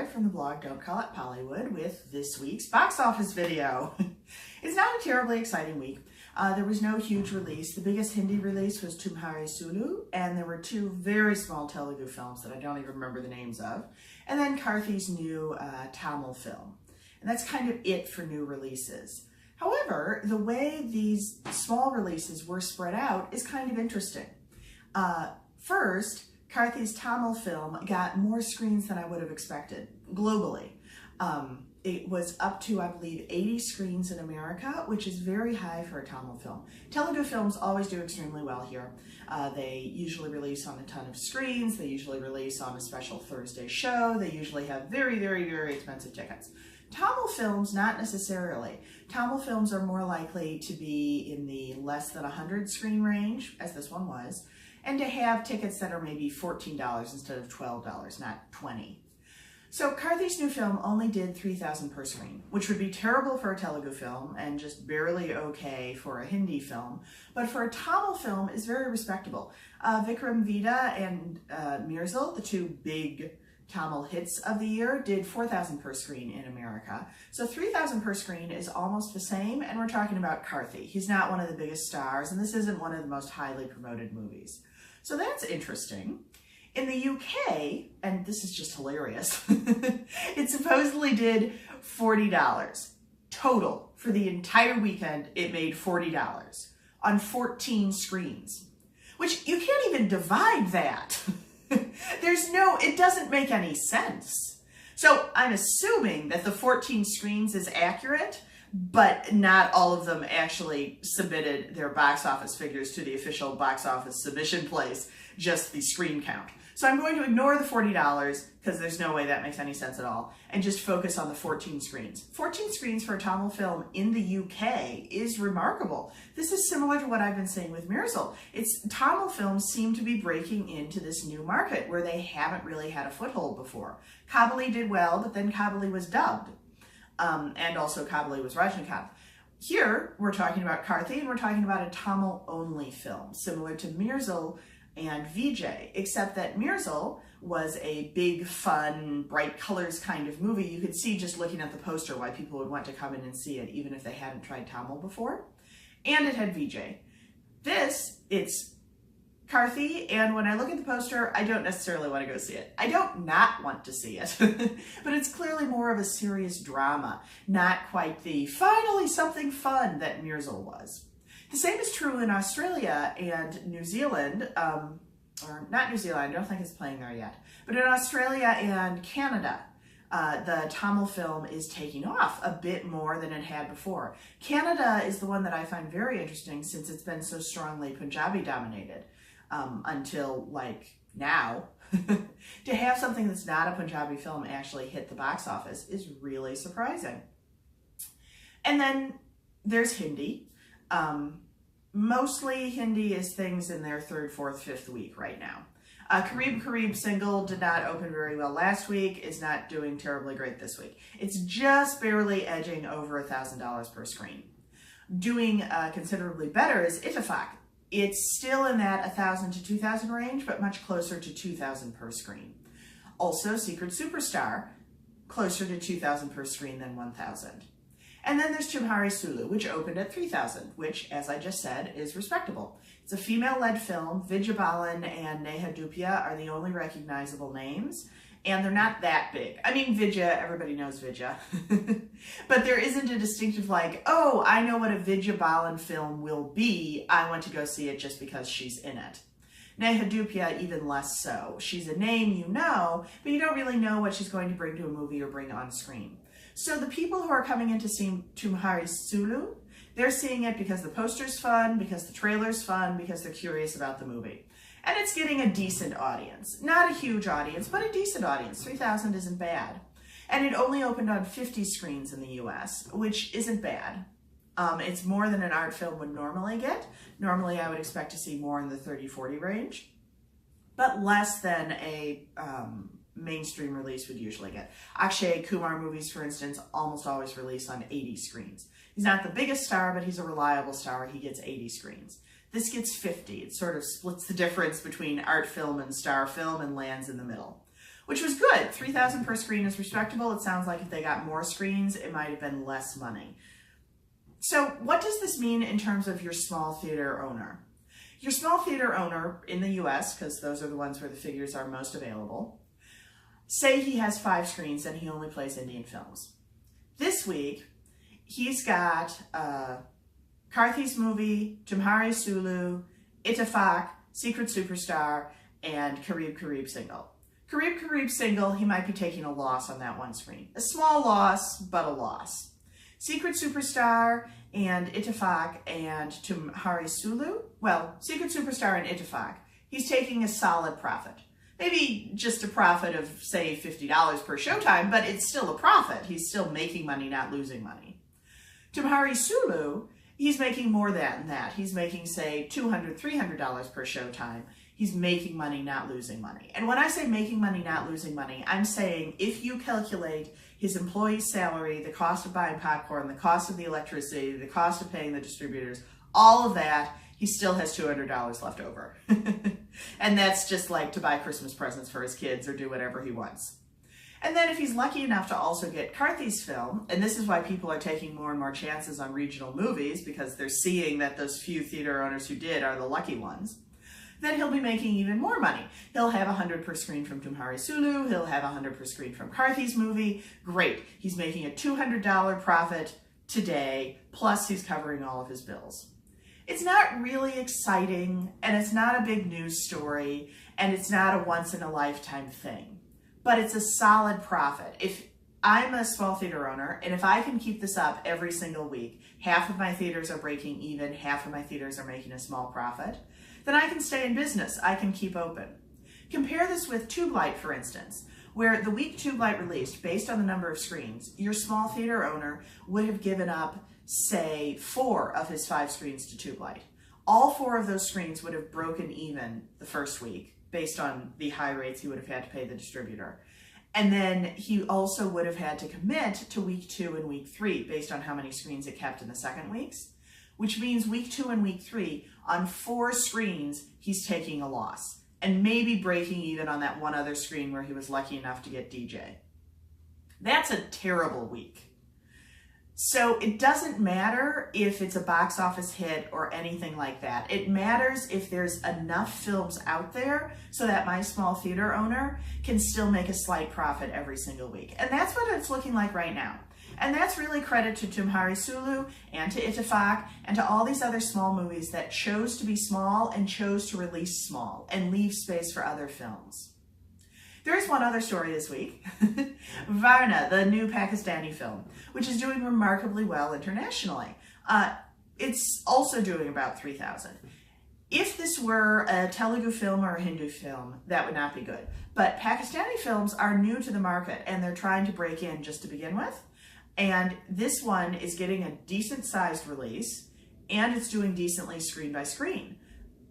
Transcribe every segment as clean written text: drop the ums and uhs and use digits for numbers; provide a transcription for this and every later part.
from the blog Don't Call It Bollywood with this week's box office video. It's not a terribly exciting week. There was no huge release. The biggest Hindi release was Tumhari Sulu, and there were two very small Telugu films that I don't even remember the names of, and then Karthi's new Tamil film. And that's kind of it for new releases. However, the way these small releases were spread out is kind of interesting. First, Karthi's Tamil film got more screens than I would have expected globally. It was up to, I believe, 80 screens in America, which is very high for a Tamil film. Telugu films always do extremely well here. They usually release on a ton of screens. They usually release on a special Thursday show. They usually have very, very, very expensive tickets. Tamil films, not necessarily. Tamil films are more likely to be in the less than 100 screen range, as this one was, and to have tickets that are maybe $14 instead of $12, not $20. So Karthi's new film only did 3,000 per screen, which would be terrible for a Telugu film and just barely okay for a Hindi film, but for a Tamil film is very respectable. Vikram Vida and Mirzal, the two big Tamil hits of the year, did 4,000 per screen in America. So 3,000 per screen is almost the same, and we're talking about Karthi. He's not one of the biggest stars, and this isn't one of the most highly promoted movies. So that's interesting. In the UK, and this is just hilarious, it supposedly did $40 total. For the entire weekend, it made $40 on 14 screens, which you can't even divide that. It doesn't make any sense. So I'm assuming that the 14 screens is accurate, but not all of them actually submitted their box office figures to the official box office submission place, just the screen count. So I'm going to ignore the $40 because there's no way that makes any sense at all and just focus on the 14 screens. 14 screens for a Tamil film in the UK is remarkable. This is similar to what I've been saying with Mirzal. Tamil films seem to be breaking into this new market where they haven't really had a foothold before. Kabali did well, but then Kabali was dubbed. And also Kabali was Rajnikant. Here, we're talking about Karthi, and we're talking about a Tamil-only film, similar to Mirzal and Vijay, except that Mirzal was a big, fun, bright colors kind of movie. You could see just looking at the poster why people would want to come in and see it, even if they hadn't tried Tamil before. And it had Vijay. It's Karthi, and when I look at the poster, I don't necessarily want to go see it. I don't not want to see it, but it's clearly more of a serious drama, not quite the finally something fun that Mirzal was. The same is true in Australia and New Zealand, or not New Zealand, I don't think it's playing there yet, but in Australia and Canada, the Tamil film is taking off a bit more than it had before. Canada is the one that I find very interesting since it's been so strongly Punjabi dominated until like now. To have something that's not a Punjabi film actually hit the box office is really surprising. And then there's Hindi. Mostly Hindi is things in their third, fourth, fifth week right now. Kareeb Kareeb single did not open very well last week, is not doing terribly great this week. It's just barely edging over $1,000 per screen. Doing considerably better is Ittifaq. It's still in that 1,000 to 2,000 range, but much closer to 2,000 per screen. Also, Secret Superstar, closer to 2,000 per screen than 1,000. And then there's Tumhari Sulu, which opened at 3,000, which, as I just said, is respectable. It's a female-led film. Vijay Balan and Neha Dupia are the only recognizable names, and they're not that big. I mean, Vijay, everybody knows Vijay. But there isn't a distinctive like, oh, I know what a Vijay Balan film will be. I want to go see it just because she's in it. Neha Dupia, even less so. She's a name you know, but you don't really know what she's going to bring to a movie or bring on screen. So the people who are coming in to see Tumhari Sulu, they're seeing it because the poster's fun, because the trailer's fun, because they're curious about the movie. And it's getting a decent audience. Not a huge audience, but a decent audience. 3,000 isn't bad. And it only opened on 50 screens in the US, which isn't bad. It's more than an art film would normally get. Normally I would expect to see more in the 30-40 range, but less than a mainstream release would usually get. Akshay Kumar movies, for instance, almost always release on 80 screens. He's not the biggest star, but he's a reliable star. He gets 80 screens. This gets 50. It sort of splits the difference between art film and star film and lands in the middle. which was good. 3,000 per screen is respectable. It sounds like if they got more screens, it might have been less money. So what does this mean in terms of your small theater owner? Your small theater owner in the US, because those are the ones where the figures are most available, say he has 5 screens and he only plays Indian films. This week, he's got Karthi's movie, Tumhari Sulu, Ittifaq, Secret Superstar, and Kareeb Kareeb Single. Kareeb Kareeb Single, he might be taking a loss on that one screen. A small loss, but a loss. Secret Superstar and Ittifaq and Tumhari Sulu, well, Secret Superstar and Ittifaq, he's taking a solid profit. Maybe just a profit of, say, $50 per showtime, but it's still a profit. He's still making money, not losing money. Tumhari Sulu, he's making more than that. He's making, say, $200, $300 per showtime. He's making money, not losing money. And when I say making money, not losing money, I'm saying if you calculate his employee's salary, the cost of buying popcorn, the cost of the electricity, the cost of paying the distributors, all of that, he still has $200 left over. And that's just like to buy Christmas presents for his kids or do whatever he wants. And then if he's lucky enough to also get Karthi's film, and this is why people are taking more and more chances on regional movies, because they're seeing that those few theater owners who did are the lucky ones, then he'll be making even more money. He'll have 100 per screen from Tumhari Sulu, he'll have 100 per screen from Karthi's movie. Great, he's making a $200 profit today, plus he's covering all of his bills. It's not really exciting, and it's not a big news story, and it's not a once-in-a-lifetime thing, but it's a solid profit. If I'm a small theater owner, and if I can keep this up every single week, half of my theaters are breaking even, half of my theaters are making a small profit, then I can stay in business, I can keep open. Compare this with Tube Light, for instance, where the week Tube Light released, based on the number of screens, your small theater owner would have given up, say, 4 of his 5 screens to Tube Light. All 4 of those screens would have broken even the first week, based on the high rates he would have had to pay the distributor. And then he also would have had to commit to week 2 and week 3, based on how many screens it kept in the second weeks, which means week 2 and week 3, on 4 screens, he's taking a loss, and maybe breaking even on that one other screen where he was lucky enough to get DJ. That's a terrible week. So it doesn't matter if it's a box office hit or anything like that. It matters if there's enough films out there so that my small theater owner can still make a slight profit every single week. And that's what it's looking like right now. And that's really credit to Tumhari Sulu and to Ittifaq and to all these other small movies that chose to be small and chose to release small and leave space for other films. There is one other story this week, Varna, the new Pakistani film, which is doing remarkably well internationally. It's also doing about 3,000. If this were a Telugu film or a Hindu film, that would not be good. But Pakistani films are new to the market and they're trying to break in just to begin with. And this one is getting a decent sized release and it's doing decently screen by screen.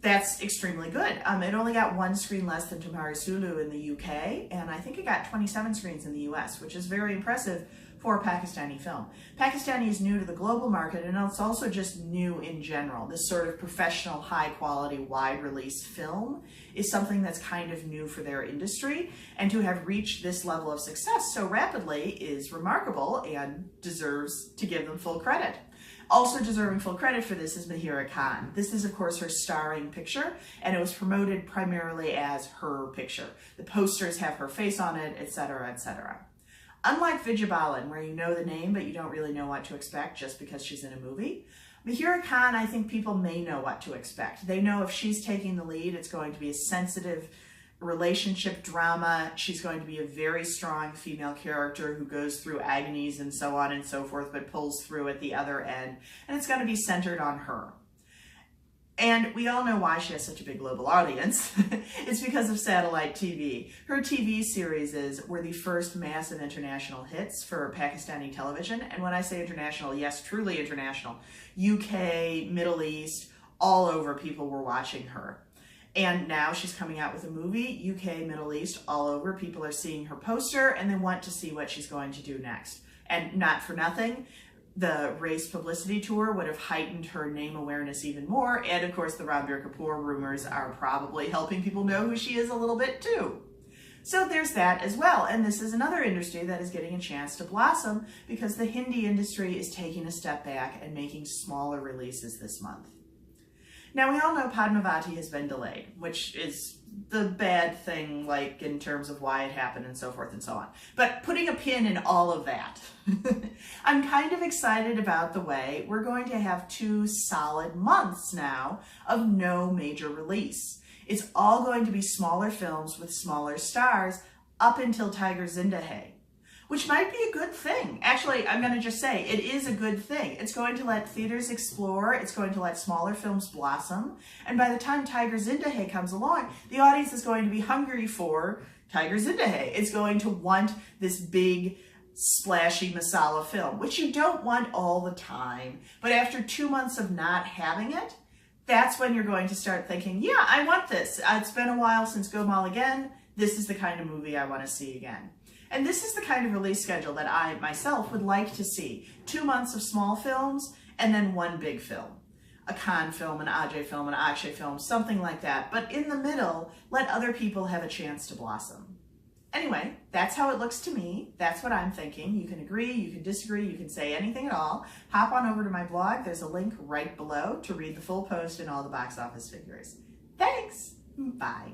That's extremely good. It only got 1 screen less than Tumhari Sulu in the UK, and I think it got 27 screens in the US, which is very impressive for a Pakistani film. Pakistani is new to the global market, and it's also just new in general. This sort of professional, high-quality, wide-release film is something that's kind of new for their industry, and to have reached this level of success so rapidly is remarkable and deserves to give them full credit. Also deserving full credit for this is Mihira Khan. This is, of course, her starring picture, and it was promoted primarily as her picture. The posters have her face on it, etc., etc. Unlike Vijay Balan, where you know the name, but you don't really know what to expect just because she's in a movie, Mihira Khan, I think people may know what to expect. They know if she's taking the lead, it's going to be a sensitive relationship drama. She's going to be a very strong female character who goes through agonies and so on and so forth, but pulls through at the other end. And it's going to be centered on her. And we all know why she has such a big global audience. It's because of satellite TV. Her TV series were the first massive international hits for Pakistani television. And when I say international, yes, truly international. UK, Middle East, all over people were watching her. And now she's coming out with a movie, UK, Middle East, all over. People are seeing her poster and they want to see what she's going to do next. And not for nothing, the race publicity tour would have heightened her name awareness even more. And of course, the Ranbir Kapoor rumors are probably helping people know who she is a little bit too. So there's that as well. And this is another industry that is getting a chance to blossom because the Hindi industry is taking a step back and making smaller releases this month. Now, we all know Padmavati has been delayed, which is the bad thing, like in terms of why it happened and so forth and so on. But putting a pin in all of that, I'm kind of excited about the way we're going to have 2 solid months now of no major release. It's all going to be smaller films with smaller stars up until Tiger Zinda Hai, which might be a good thing. Actually, I'm going to just say it is a good thing. It's going to let theaters explore. It's going to let smaller films blossom. And by the time Tiger Zinda Hai comes along, the audience is going to be hungry for Tiger Zinda Hai. It's going to want this big, splashy masala film, which you don't want all the time. But after 2 months of not having it, that's when you're going to start thinking, yeah, I want this. It's been a while since Gomal again. This is the kind of movie I want to see again. And this is the kind of release schedule that I, myself, would like to see. 2 months of small films, and then 1 big film. A Khan film, an Ajay film, an Akshay film, something like that. But in the middle, let other people have a chance to blossom. Anyway, that's how it looks to me. That's what I'm thinking. You can agree, you can disagree, you can say anything at all. Hop on over to my blog. There's a link right below to read the full post and all the box office figures. Thanks. Bye.